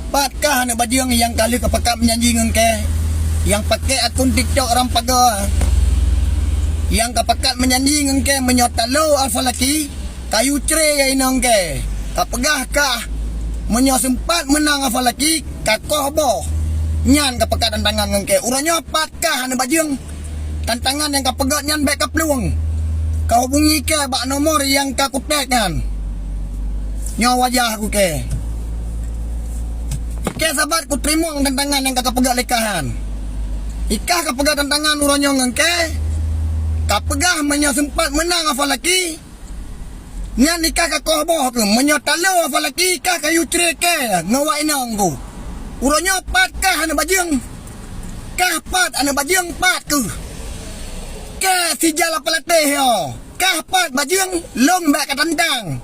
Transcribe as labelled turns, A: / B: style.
A: patkah anak bajang yang kali kepekat menyanyi ngengke yang pakai akun TikTok orang pagar yang kepekat menyanyi ngengke menyotalo alfalaki kayu cere ya inongke kapegah kah sempat menang alfalaki kakoh boh nyan kepekat tantangan ngengke uranya patkah anak bajang tantangan yang kapegat nyan baik kapluang kau hubungi ke bak nomor yang kakutek kan nyawa wajah aku ke Ike sahabat ku terima tantangan yang kakak pegat lekahan. Ika kapegah tantangan uranya ngengke. Kapegah sempat menang afalaki. Nyan ika kakoh boh ke menyotalo afalaki ika kayu cereke ngawak inang ku. Uranya patkah anak bajang. Kah pat anak bajang pat ku. Kah si jala pelatih yo. Kah pat bajang lombak katandang.